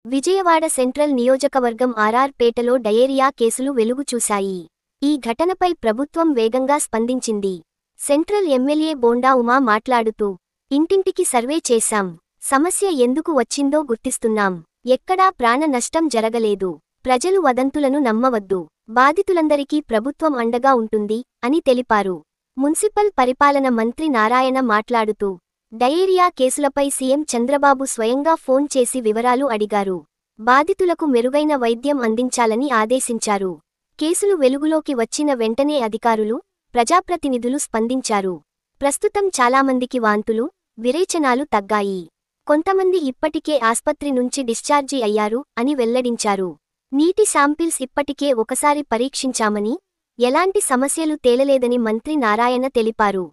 Vijayawada central నియోజకవర్గం ఆర్ఆర్పేటలో diarrhoea కేసులు వెలుగు చూశాయి. ఈ ఘటనపై ప్రభుత్వం వేగంగా స్పందించింది. సెంట్రల్ ఎమ్మెల్యే బోండా ఉమా మాట్లాడుతూ, ఇంటింటికి సర్వే చేశాం, సమస్య ఎందుకు వచ్చిందో గుర్తిస్తున్నాం, ఎక్కడా ప్రాణ నష్టం జరగలేదు, ప్రజలు వదంతులను నమ్మవద్దు, బాధితులందరికీ ప్రభుత్వం అండగా ఉంటుంది అని తెలిపారు. మున్సిపల్ పరిపాలన మంత్రి నారాయణ మాట్లాడుతూ, డయేరియా కేసులపై సీఎం చంద్రబాబు స్వయంగా ఫోన్ చేసి వివరాలు అడిగారు. బాధితులకు మెరుగైన వైద్యం అందించాలని ఆదేశించారు. కేసులు వెలుగులోకి వచ్చిన వెంటనే అధికారులు, ప్రజాప్రతినిధులు స్పందించారు. ప్రస్తుతం చాలామందికి వాంతులు, విరేచనాలు తగ్గాయి. కొంతమంది ఇప్పటికే ఆస్పత్రి నుంచి డిశ్చార్జి అయ్యారు అని వెల్లడించారు. నీటి శాంపిల్స్ ఇప్పటికే ఒకసారి పరీక్షించామని, ఎలాంటి సమస్యలు తేలలేదని మంత్రి నారాయణ తెలిపారు.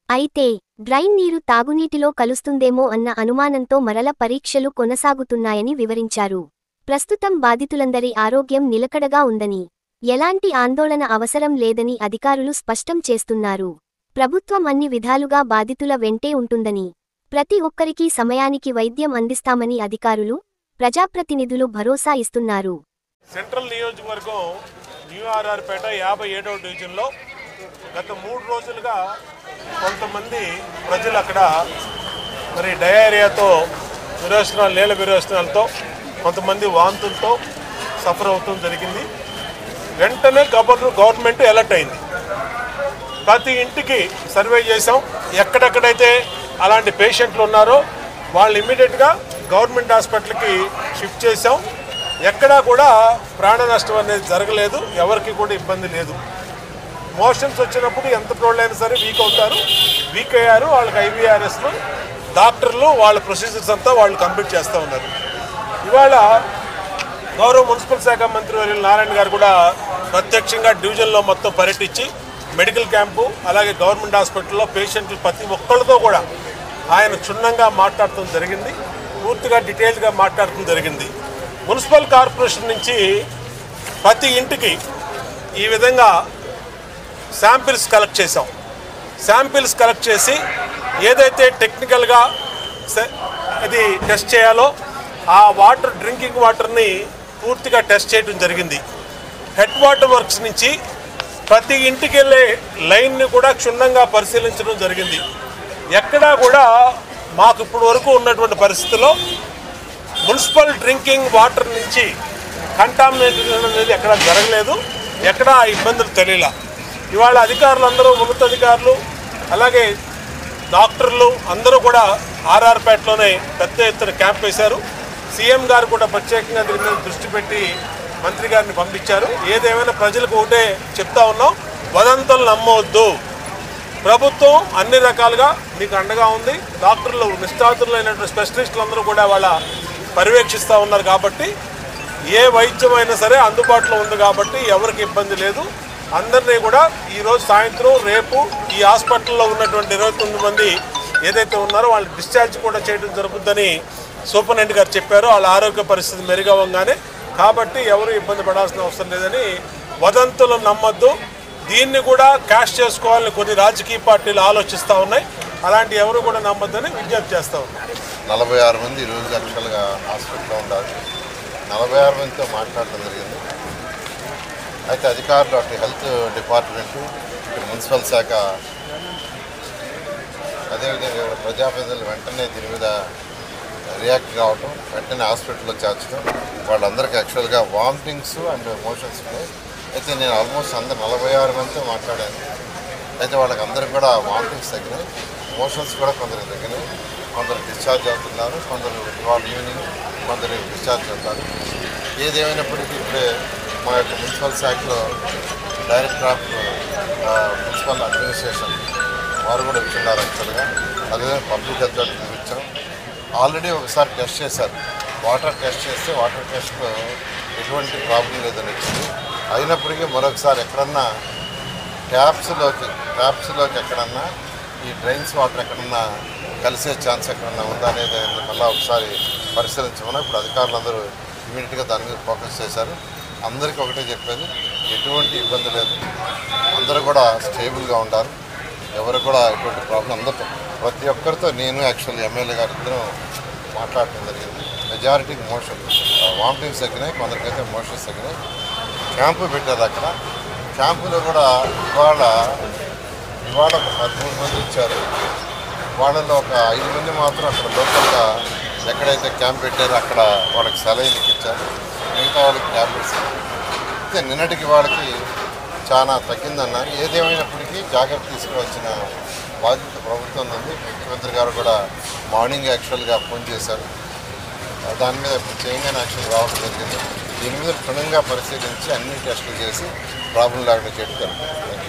అయితే డ్రైన్ నీరు తాగునీటిలో కలుస్తుందేమో అన్న అనుమానంతో మరల పరీక్షలు కొనసాగుతున్నాయని వివరించారు. ప్రస్తుతం బాధితులందరి ఆరోగ్యం నిలకడగా ఉందని, ఎలాంటి ఆందోళన అవసరం లేదని అధికారులు స్పష్టం చేస్తున్నారు. ప్రభుత్వం అన్ని విధాలుగా బాధితుల వెంటే ఉంటుందని, ప్రతి ఒక్కరికీ సమయానికి వైద్యం అందిస్తామని అధికారులు, ప్రజాప్రతినిధులు భరోసా ఇస్తున్నారు. సెంట్రల్ నియోజకవర్గం న్యూ ఆర్ఆర్పేట 57వ డివిజన్లో గత 3 రోజులుగా కొంతమంది ప్రజలు అక్కడ మరి డయేరియాతో విరోచనాలు, నీళ్ళ విరోచనాలతో, కొంతమంది వాంతులతో సఫర్ అవుతూ జరిగింది. వెంటనే గవర్నమెంట్ అలర్ట్ అయింది. ప్రతి ఇంటికి సర్వే చేసాం. ఎక్కడెక్కడైతే అలాంటి పేషెంట్లు ఉన్నారో వాళ్ళు ఇమ్మీడియట్గా గవర్నమెంట్ హాస్పిటల్కి షిఫ్ట్ చేసాం. ఎక్కడా కూడా ప్రాణ నష్టం అనేది జరగలేదు, ఎవరికి కూడా ఇబ్బంది లేదు. మోషన్స్ వచ్చినప్పుడు ఎంత ప్రోళ్ళైనా సరే వీక్ అవుతారు, వీక్ అయ్యారు. వాళ్ళకి ఐవీఆర్ఎస్లు, డాక్టర్లు వాళ్ళ ప్రొసీజర్స్ అంతా వాళ్ళు కంప్లీట్ చేస్తూ ఉన్నారు. ఇవాళ గౌరవ మున్సిపల్ శాఖ మంత్రి వర్యులు నారాయణ గారు కూడా ప్రత్యక్షంగా డివిజన్లో మొత్తం పర్యటించి మెడికల్ క్యాంపు, అలాగే గవర్నమెంట్ హాస్పిటల్లో పేషెంట్లు ప్రతి ఒక్కళ్ళతో కూడా ఆయన క్షుణ్ణంగా మాట్లాడటం జరిగింది. పూర్తిగా డీటెయిల్డ్గా మాట్లాడటం జరిగింది. మున్సిపల్ కార్పొరేషన్ నుంచి ప్రతి ఇంటికి ఈ విధంగా శాంపిల్స్ కలెక్ట్ చేసాం. శాంపిల్స్ కలెక్ట్ చేసి ఏదైతే టెక్నికల్గా ఇది టెస్ట్ చేయాలో ఆ వాటర్, డ్రింకింగ్ వాటర్ని పూర్తిగా టెస్ట్ చేయడం జరిగింది. హెడ్ వాటర్ వర్క్స్ నుంచి ప్రతి ఇంటికి వెళ్ళే లైన్ని కూడా క్షుణ్ణంగా పరిశీలించడం జరిగింది. ఎక్కడా కూడా మాకు ఇప్పుడు వరకు ఉన్నటువంటి పరిస్థితుల్లో మున్సిపల్ డ్రింకింగ్ వాటర్ నుంచి కంటామినేషన్ అనేది ఎక్కడా జరగలేదు, ఎక్కడా ఇబ్బందులు తెలియలా. ఇవాళ అధికారులందరూ, ఉన్నతాధికారులు, అలాగే డాక్టర్లు అందరూ కూడా ఆర్ఆర్పేటలోనే పెద్ద ఎత్తున క్యాంప్ వేశారు. సీఎం గారు కూడా ప్రత్యేకంగా దీని మీద దృష్టి పెట్టి మంత్రి గారిని పంపించారు. ఏదేమైనా ప్రజలకు ఒకటే చెప్తా ఉన్నాం, వదంతులు నమ్మవద్దు. ప్రభుత్వం అన్ని రకాలుగా మీకు అండగా ఉంది. డాక్టర్లు, నిష్ణాతులైనటువంటి స్పెషలిస్టులు అందరూ కూడా వాళ్ళ పర్యవేక్షిస్తూ ఉన్నారు. కాబట్టి ఏ వైద్యమైనా సరే అందుబాటులో ఉంది కాబట్టి ఎవరికి ఇబ్బంది లేదు. అందరినీ కూడా ఈరోజు సాయంత్రం, రేపు ఈ హాస్పిటల్లో ఉన్నటువంటి 29 మంది ఏదైతే ఉన్నారో వాళ్ళని డిశ్చార్జ్ కూడా చేయడం జరుగుతుందని సూపరింటెండెంట్ గారు చెప్పారు. వాళ్ళ ఆరోగ్య పరిస్థితి మెరుగవగానే. కాబట్టి ఎవరు ఇబ్బంది పడాల్సిన అవసరం లేదని, వదంతులు నమ్మద్దు. దీన్ని కూడా క్యాష్ చేసుకోవాలని కొన్ని రాజకీయ పార్టీలు ఆలోచిస్తూ ఉన్నాయి. అలాంటి ఎవరు కూడా నమ్మద్దని విజ్ఞప్తి చేస్తూ ఉన్నారు. 46 మంది ఈరోజు యాక్చువల్గా హాస్పిటల్లో ఉన్నారు. 46 మందితో మాట్లాడడం జరిగింది. అయితే అధికారులు, అటు హెల్త్ డిపార్ట్మెంటు, ఇటు మున్సిపల్ శాఖ, అదేవిధంగా ప్రజాప్రతినిధులు వెంటనే దీని మీద రియాక్ట్ కావటం, వెంటనే హాస్పిటల్లో చేర్చడం. వాళ్ళందరికీ యాక్చువల్గా వామిటింగ్స్ అండ్ మోషన్స్ ఉన్నాయి. అయితే నేను ఆల్మోస్ట్ 46 మందితో మాట్లాడాను. అయితే వాళ్ళకి అందరికి కూడా వామిటింగ్స్ తగ్గినాయి, మోషన్స్ కూడా కొందరికి తగ్గినాయి. కొందరు డిశ్చార్జ్ అవుతున్నారు, కొందరు ఇవాళ ఈవినింగ్ కొందరు డిశ్చార్జ్ అవుతారు. ఏదేమైనప్పటికీ ఇప్పుడే మా యొక్క మున్సిపల్ శాఖలో డైరెక్టర్ ఆఫ్ మున్సిపల్ అడ్మినిస్ట్రేషన్ వారు కూడా ఇచ్చున్నారు యాక్చువల్గా. అదేవిధంగా పబ్లిక్ హెల్త్ ఇచ్చాం. ఆల్రెడీ ఒకసారి టెస్ట్ చేశారు. వాటర్ టెస్ట్ చేస్తే వాటర్ టెస్ట్లో ఎటువంటి ప్రాబ్లం లేదని వచ్చింది. అయినప్పటికీ మరొకసారి ఎక్కడన్నా ట్యాప్స్లోకి ఎక్కడన్నా ఈ డ్రైన్స్ వాటర్ ఎక్కడన్నా కలిసే ఛాన్స్ ఎక్కడన్నా ఉందా అనేది మళ్ళీ ఒకసారి పరిశీలించమని ఇప్పుడు అధికారులందరూ ఇమీడియట్గా దాని మీద ఫోకస్ చేశారు. అందరికీ ఒకటే చెప్పేది, ఎటువంటి ఇబ్బంది లేదు, అందరూ కూడా స్టేబుల్గా ఉండాలి. ఎవరు కూడా ఎటువంటి ప్రాబ్లం అందరితో, ప్రతి ఒక్కరితో నేను యాక్చువల్లీ ఎమ్మెల్యే గారు ఇద్దరు మాట్లాడటం జరిగింది. మెజారిటీకి మోషన్ వామిటింగ్స్ తగ్గినాయి, కొందరికైతే మోషన్స్ తగ్గినాయి. క్యాంపు పెట్టారు అక్కడ. క్యాంపులో కూడా ఇవాళ ఒక 13 మంది ఇచ్చారు. వాళ్ళలో ఒక 5 మంది మాత్రం అక్కడ లోకల్గా ఎక్కడైతే క్యాంప్ పెట్టారో అక్కడ వాళ్ళకి సెలైన్కి ఇచ్చారు. మిగతా వాళ్ళకి ట్యాబ్లెట్స్. అయితే నిన్నటికి వాళ్ళకి చాలా తగ్గిందన్నారు. ఏదేమైనప్పటికీ జాగ్రత్త తీసుకోవాల్సిన బాధ్యత ప్రభుత్వం ఉంది. ముఖ్యమంత్రి గారు కూడా మార్నింగ్ యాక్చువల్గా ఫోన్ చేశారు. దాని మీద ప్రత్యేకంగా యాక్షన్ రావడం జరిగింది. దీని మీద క్షుణ్ణంగా పరిశీలించి అన్ని టెస్టులు చేసి ప్రాబ్లం లేకుండా చేయడం జరుగుతుంది.